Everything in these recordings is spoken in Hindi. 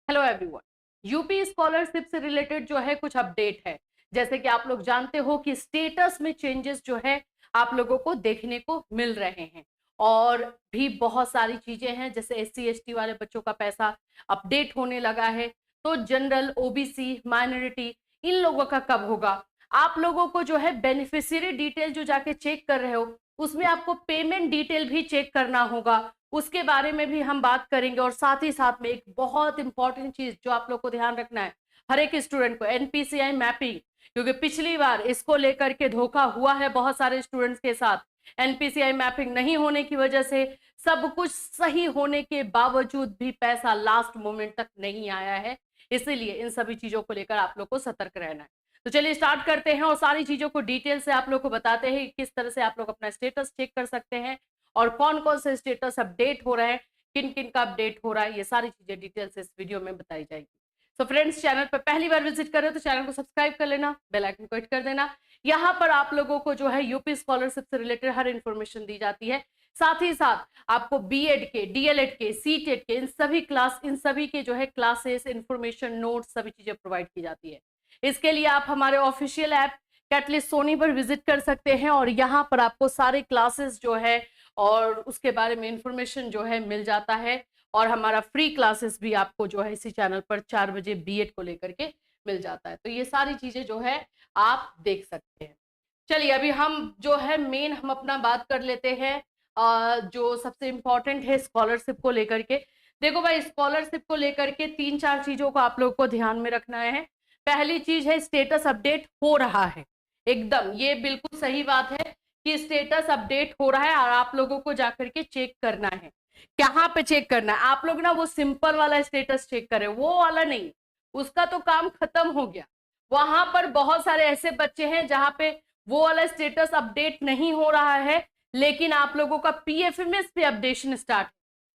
Hello everyone. यूपी स्कॉलरशिप से रिलेटेड जो है कुछ अपडेट है। जैसे कि आप लोग जानते हो कि स्टेटस में चेंजेस जो है आप लोगों को देखने को मिल रहे हैं और भी बहुत सारी चीजें हैं। जैसे एससी एसटी वाले बच्चों का पैसा अपडेट होने लगा है, तो जनरल ओबीसी माइनॉरिटी इन लोगों का कब होगा। आप लोगों को जो है बेनिफिशियरी डिटेल जो जाके चेक कर रहे हो उसमें आपको पेमेंट डिटेल भी चेक करना होगा, उसके बारे में भी हम बात करेंगे। और साथ ही साथ में एक बहुत इंपॉर्टेंट चीज जो आप लोग को ध्यान रखना है, हर एक स्टूडेंट को एनपीसीआई मैपिंग, क्योंकि पिछली बार इसको लेकर के धोखा हुआ है बहुत सारे स्टूडेंट्स के साथ। एनपीसीआई मैपिंग नहीं होने की वजह से सब कुछ सही होने के बावजूद भी पैसा लास्ट मोमेंट तक नहीं आया है। इसीलिए इन सभी चीजों को लेकर आप लोग को सतर्क रहना है। तो चलिए स्टार्ट करते हैं और सारी चीजों को डिटेल से आप लोग को बताते हैं किस तरह से आप लोग अपना स्टेटस चेक कर सकते हैं और कौन कौन से स्टेटस अपडेट हो रहे हैं, किन किन का अपडेट हो रहा है, ये सारी चीजें डिटेल से इस वीडियो में बताई जाएगी। तो फ्रेंड्स, चैनल पर पहली बार विजिट कर रहे हो तो चैनल को सब्सक्राइब कर लेना, बेल आइकन को हिट कर देना। यहाँ पर आप लोगों को जो है यूपी स्कॉलरशिप से रिलेटेड हर इंफॉर्मेशन दी जाती है। साथ ही साथ आपको बीएड के, डीएलएड के, सीटेट के इन सभी के जो है क्लासेस, इंफॉर्मेशन, नोट्स, सभी चीजें प्रोवाइड की जाती है। इसके लिए आप हमारे ऑफिशियल ऐप कैटलिस्ट सोनी पर विजिट कर सकते हैं और यहाँ पर आपको सारे क्लासेस जो है और उसके बारे में इंफॉर्मेशन जो है मिल जाता है। और हमारा फ्री क्लासेस भी आपको जो है इसी चैनल पर 4 बजे बीएड को लेकर के मिल जाता है। तो ये सारी चीजें जो है आप देख सकते हैं। चलिए अभी हम जो है मेन हम अपना बात कर लेते हैं जो सबसे इम्पोर्टेंट है स्कॉलरशिप को लेकर के। देखो भाई, स्कॉलरशिप को लेकर के 3-4 चीजों को आप लोग को ध्यान में रखना है। पहली चीज है स्टेटस अपडेट हो रहा है, एकदम ये बिल्कुल सही बात है कि स्टेटस अपडेट हो रहा है और आप लोगों को जाकर के चेक करना है। कहाँ पे चेक करना है आप लोग ना, वो सिंपल वाला स्टेटस चेक करें, वो वाला नहीं, उसका तो काम खत्म हो गया। वहां पर बहुत सारे ऐसे बच्चे हैं जहां पे वो वाला स्टेटस अपडेट नहीं हो रहा है, लेकिन आप लोगों का पीएफएमएस पे अपडेशन स्टार्ट है।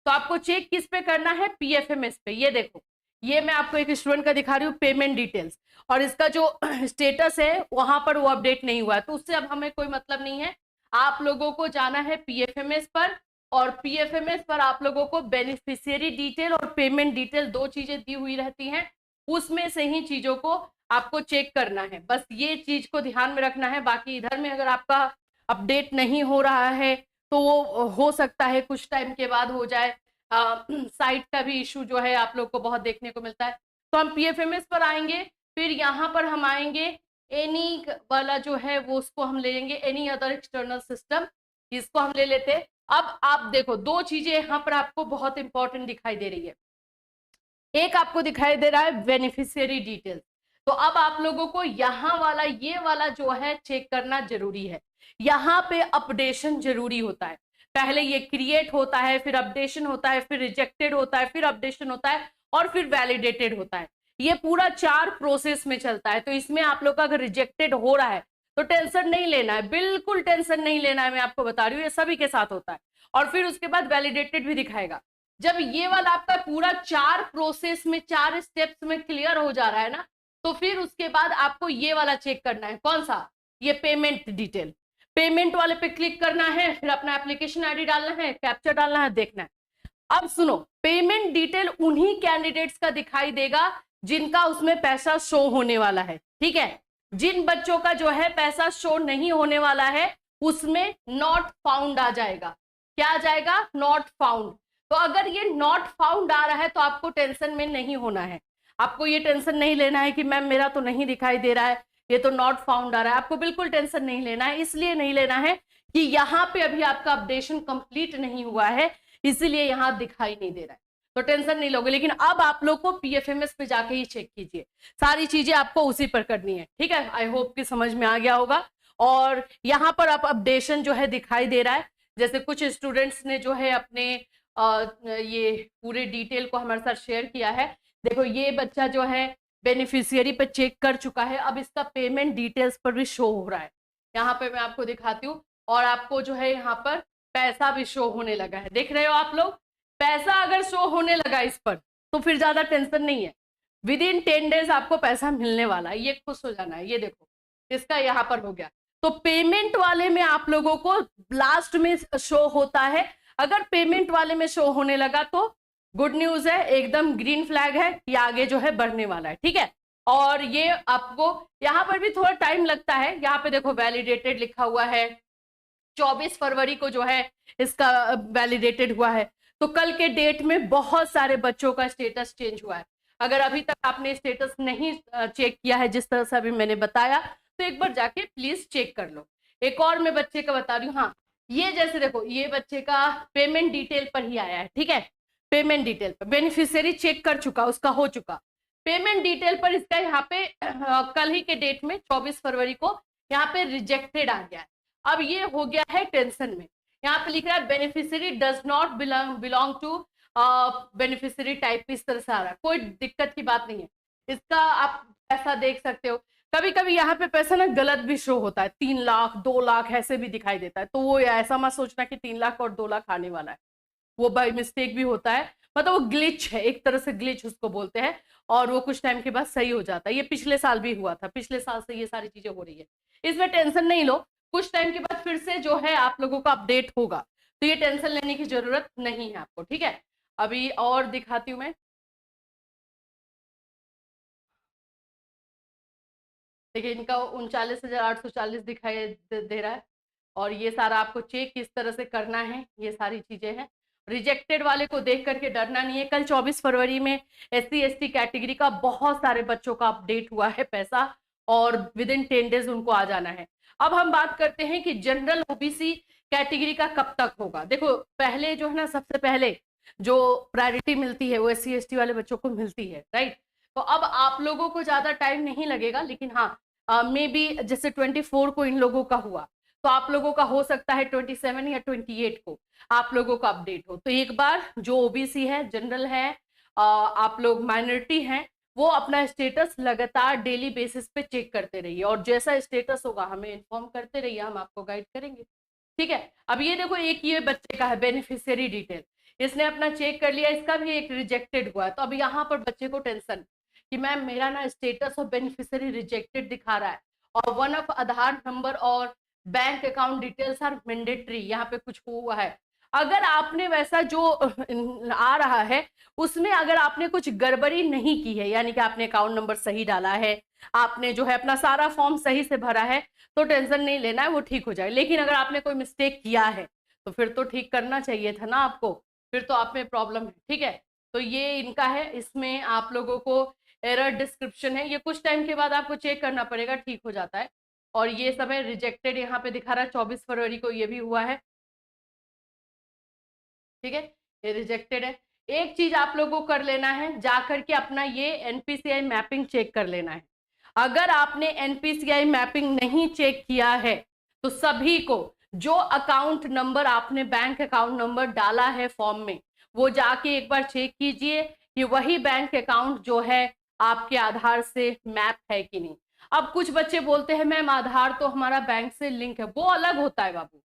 तो आपको चेक किस पे करना है? पीएफएमएस पे। ये देखो, ये मैं आपको एक स्टूडेंट का दिखा रही हूँ पेमेंट डिटेल्स, और इसका जो स्टेटस है वहां पर वो अपडेट नहीं हुआ है, तो उससे अब हमें कोई मतलब नहीं है। आप लोगों को जाना है पीएफएमएस पर, और पीएफएमएस पर आप लोगों को बेनिफिशियरी डिटेल और पेमेंट डिटेल दो चीजें दी हुई रहती हैं, उसमें से ही चीजों को आपको चेक करना है। बस ये चीज को ध्यान में रखना है। बाकी इधर में अगर आपका अपडेट नहीं हो रहा है तो वो हो सकता है कुछ टाइम के बाद हो जाए। साइट का भी इशू जो है आप लोग को बहुत देखने को मिलता है। तो हम पीएफएमएस पर आएंगे, फिर यहाँ पर हम आएंगे एनी वाला जो है वो उसको हम ले लेंगे, एनी अदर एक्सटर्नल सिस्टम, इसको हम ले लेते हैं। अब आप देखो दो चीजें यहाँ पर आपको बहुत इंपॉर्टेंट दिखाई दे रही है। एक आपको दिखाई दे रहा है बेनिफिशियरी डिटेल्स, तो अब आप लोगों को यहाँ वाला ये वाला जो है चेक करना जरूरी है। यहाँ पे अपडेशन जरूरी होता है। पहले ये क्रिएट होता है, फिर अपडेशन होता है, फिर रिजेक्टेड होता है, फिर अपडेशन होता है और फिर वैलिडेटेड होता है। ये पूरा 4 प्रोसेस में चलता है। तो इसमें आप लोग का अगर रिजेक्टेड हो रहा है तो टेंशन नहीं लेना है, बिल्कुल टेंशन नहीं लेना है। मैं आपको बता रही हूँ ये सभी के साथ होता है। और फिर उसके बाद वैलिडेटेड भी दिखाएगा। जब ये वाला आपका पूरा 4 प्रोसेस में 4 स्टेप्स में क्लियर हो जा रहा है ना, तो फिर उसके बाद आपको ये वाला चेक करना है। कौन सा? ये पेमेंट डिटेल। पेमेंट वाले पे क्लिक करना है, फिर अपना एप्लीकेशन आईडी डालना है, कैप्चा डालना है, देखना है। अब सुनो, पेमेंट डिटेल उन्हीं कैंडिडेट्स का दिखाई देगा जिनका उसमें पैसा शो होने वाला है, ठीक है। जिन बच्चों का जो है पैसा शो नहीं होने वाला है उसमें नॉट फाउंड आ जाएगा। क्या आ जाएगा? Not found. तो अगर ये नॉट फाउंड आ रहा है तो आपको टेंशन में नहीं होना है। आपको ये टेंशन नहीं लेना है कि मैम मेरा तो नहीं दिखाई दे रहा है, ये तो नॉट फाउंड आ रहा है। आपको बिल्कुल टेंशन नहीं लेना है। इसलिए नहीं लेना है कि यहाँ पे अभी आपका अपडेशन कंप्लीट नहीं हुआ है, इसीलिए यहाँ दिखाई नहीं दे रहा है, तो टेंशन नहीं लोगे। लेकिन अब आप लोग को पीएफएमएस पे जाके ही चेक कीजिए, सारी चीजें आपको उसी पर करनी है, ठीक है। आई होप कि समझ में आ गया होगा। और यहाँ पर आप अपडेशन जो है दिखाई दे रहा है। जैसे कुछ स्टूडेंट्स ने जो है अपने ये पूरे डिटेल को हमारे साथ शेयर किया है। देखो ये बच्चा जो है बेनिफिशियरी पे चेक कर चुका है, अब इसका पेमेंट डिटेल्स पर भी शो हो रहा है। यहाँ पे मैं आपको दिखाती हूँ और आपको जो है यहाँ पर पैसा भी शो होने लगा है। देख रहे हो आप लोग, पैसा अगर शो होने लगा इस पर तो फिर ज्यादा टेंशन नहीं है। विद इन 10 डेज आपको पैसा मिलने वाला है, ये खुश हो जाना है। ये देखो इसका यहाँ पर हो गया। तो पेमेंट वाले में आप लोगों को लास्ट में शो होता है। अगर पेमेंट वाले में शो होने लगा तो गुड न्यूज है, एकदम ग्रीन फ्लैग है, ये आगे जो है बढ़ने वाला है, ठीक है। और ये आपको यहाँ पर भी थोड़ा टाइम लगता है, यहाँ पे देखो वैलिडेटेड लिखा हुआ है, 24 फरवरी को जो है इसका वैलिडेटेड हुआ है। तो कल के डेट में बहुत सारे बच्चों का स्टेटस चेंज हुआ है। अगर अभी तक आपने स्टेटस नहीं चेक किया है जिस तरह से अभी मैंने बताया, तो एक बार जाके प्लीज चेक कर लो। एक और मैं बच्चे का बता रही हूँ, हाँ ये जैसे देखो ये बच्चे का पेमेंट डिटेल पर ही आया है, ठीक है। पेमेंट डिटेल पर बेनिफिशियरी चेक कर चुका, उसका हो चुका। पेमेंट डिटेल पर इसका यहाँ पे कल ही के डेट में 24 फरवरी को यहाँ पे रिजेक्टेड आ गया है। अब ये हो गया है टेंशन में, यहाँ पे लिख रहा है beneficiary does not belong to beneficiary type, इस तरह से आ रहा है। कोई दिक्कत की बात नहीं है, इसका आप ऐसा देख सकते हो। कभी कभी यहाँ पे पैसा ना गलत भी शो होता है, 3 लाख 2 लाख ऐसे भी दिखाई देता है, तो वो ऐसा मत सोचना कि 3 लाख और 2 लाख आने वाला है, वो बाय मिस्टेक भी होता है। मतलब वो ग्लिच है, एक तरह से ग्लिच उसको बोलते हैं, और वो कुछ टाइम के बाद सही हो जाता है। ये पिछले साल भी हुआ था, पिछले साल से ये सारी चीजें हो रही है, इसमें टेंशन नहीं लो। कुछ टाइम के बाद फिर से जो है आप लोगों का अपडेट होगा, तो ये टेंशन लेने की जरूरत नहीं है आपको, ठीक है। अभी और दिखाती हूँ मैं, देखिए इनका 39,840 दिखाई दे रहा है। और ये सारा आपको चेक किस तरह से करना है, ये सारी चीजें हैं। रिजेक्टेड वाले को देख करके डरना नहीं है। कल 24 फरवरी में SC ST कैटेगरी का बहुत सारे बच्चों का अपडेट हुआ है पैसा, और विद इन 10 डेज उनको आ जाना है। अब हम बात करते हैं कि जनरल OBC कैटेगरी का कब तक होगा। देखो पहले जो है ना, सबसे पहले जो प्रायोरिटी मिलती है वो SC ST वाले बच्चों को मिलती है, राइट। तो अब आप लोगों को ज्यादा टाइम नहीं लगेगा, लेकिन हाँ मे बी जैसे 24 को इन लोगों का हुआ, तो आप लोगों का हो सकता है 27 या 28 को आप लोगों का अपडेट हो। तो एक बार जो OBC है, जनरल है, आप लोग माइनॉरिटी हैं, वो अपना स्टेटस लगातार डेली बेसिस पे चेक करते रहिए, और जैसा स्टेटस होगा हमें इन्फॉर्म करते रहिए, हम आपको गाइड करेंगे, ठीक है। अब ये देखो एक ये बच्चे का है बेनिफिशियरी डिटेल, इसने अपना चेक कर लिया, इसका भी एक रिजेक्टेड हुआ है। तो अब यहाँ पर बच्चे को टेंशन कि मैम मेरा ना स्टेटस ऑफ बेनिफिशियरी रिजेक्टेड दिखा रहा है, और वन ऑफ आधार नंबर और bank account details are mandatory, यहाँ पे कुछ हुआ है। अगर आपने वैसा जो आ रहा है उसमें अगर आपने कुछ गड़बड़ी नहीं की है, यानी कि आपने अकाउंट नंबर सही डाला है, आपने जो है अपना सारा फॉर्म सही से भरा है, तो टेंशन नहीं लेना है, वो ठीक हो जाए। लेकिन अगर आपने कोई मिस्टेक किया है तो फिर तो ठीक करना चाहिए था ना आपको, फिर तो आप में प्रॉब्लम है, ठीक है। तो ये इनका है, इसमें आप लोगों को एरर डिस्क्रिप्शन है, ये कुछ टाइम के बाद आपको चेक करना पड़ेगा, ठीक हो जाता है। और ये सब है रिजेक्टेड, यहाँ पे दिखा रहा है 24 फरवरी को ये भी हुआ है, ठीक है, ये रिजेक्टेड है। एक चीज आप लोगों को कर लेना है, जाकर के अपना ये NPCI मैपिंग चेक कर लेना है। अगर आपने NPCI मैपिंग नहीं चेक किया है तो सभी को जो अकाउंट नंबर आपने बैंक अकाउंट नंबर डाला है फॉर्म में, वो जाके एक बार चेक कीजिए कि वही बैंक अकाउंट जो है आपके आधार से मैप है कि नहीं। अब कुछ बच्चे बोलते हैं मैम आधार तो हमारा बैंक से लिंक है, वो अलग होता है बाबू,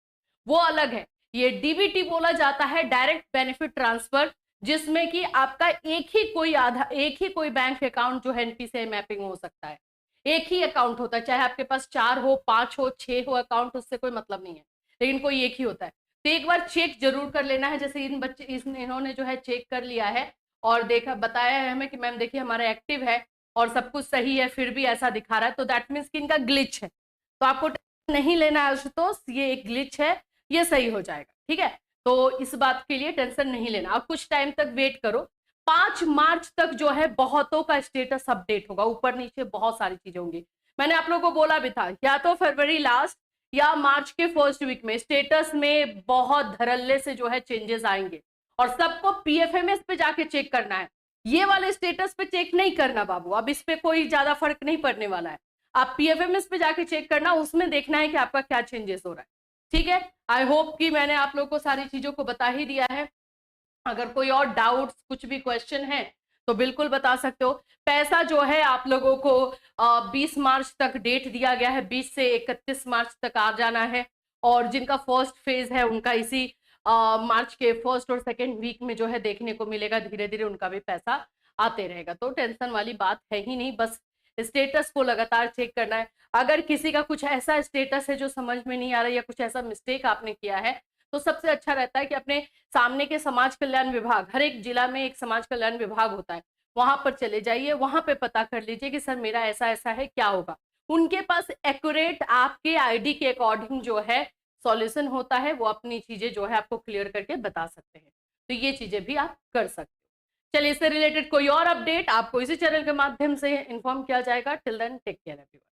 वो अलग है। ये DBT बोला जाता है, डायरेक्ट बेनिफिट ट्रांसफर, जिसमें कि आपका एक ही कोई बैंक अकाउंट जो है NPCI मैपिंग हो सकता है। एक ही अकाउंट होता है, चाहे आपके पास 4 हो 5 हो 6 हो अकाउंट, उससे कोई मतलब नहीं है, लेकिन कोई एक ही होता है। तो एक बार चेक जरूर कर लेना है। जैसे इन्होंने जो है चेक कर लिया है और देखा, बताया है हमें कि मैम देखिए हमारा एक्टिव है और सब कुछ सही है, फिर भी ऐसा दिखा रहा है, तो दैट मीन्स कि इनका ग्लिच है। तो आपको नहीं लेना है आशुतोष, ये एक ग्लिच है, ये सही हो जाएगा, ठीक है। तो इस बात के लिए टेंशन नहीं लेना, अब कुछ टाइम तक वेट करो। 5 मार्च तक जो है बहुतों का स्टेटस अपडेट होगा, ऊपर नीचे बहुत सारी चीजें होंगी। मैंने आप लोगों को बोला भी था, या तो फरवरी लास्ट या मार्च के फर्स्ट वीक में स्टेटस में बहुत धड़ल्ले से जो है चेंजेस आएंगे, और सबको PFMS पे जाके चेक करना है। ये वाले स्टेटस पे चेक नहीं करना बाबू, अब इस पे कोई ज्यादा फर्क नहीं पड़ने वाला है। आप PFMS पे जाके चेक करना, उसमें देखना है कि आपका क्या चेंजेस हो रहा है, ठीक है। आई होप कि मैंने आप लोगों को सारी चीजों को बता ही दिया है। अगर कोई और डाउट्स कुछ भी क्वेश्चन है तो बिल्कुल बता सकते हो। पैसा जो है आप लोगों को 20 मार्च तक डेट दिया गया है, 20 से 31 मार्च तक आ जाना है, और जिनका फर्स्ट फेज है उनका इसी मार्च के फर्स्ट और सेकेंड वीक में जो है देखने को मिलेगा, धीरे धीरे उनका भी पैसा आते रहेगा। तो टेंशन वाली बात है ही नहीं, बस स्टेटस को लगातार चेक करना है। अगर किसी का कुछ ऐसा स्टेटस है जो समझ में नहीं आ रहा, या कुछ ऐसा मिस्टेक आपने किया है, तो सबसे अच्छा रहता है कि अपने सामने के समाज कल्याण विभाग, हर एक जिला में एक समाज कल्याण विभाग होता है, वहां पर चले जाइए, वहां पे पता कर लीजिए कि सर मेरा ऐसा ऐसा है, क्या होगा। उनके पास एक्यूरेट आपके आईडी के अकॉर्डिंग जो है सॉल्यूशन होता है, वो अपनी चीजें जो है आपको क्लियर करके बता सकते हैं। तो ये चीजें भी आप कर सकते हो। चलिए, इससे रिलेटेड कोई और अपडेट आपको इसी चैनल के माध्यम से इन्फॉर्म किया जाएगा। Till then take care everyone.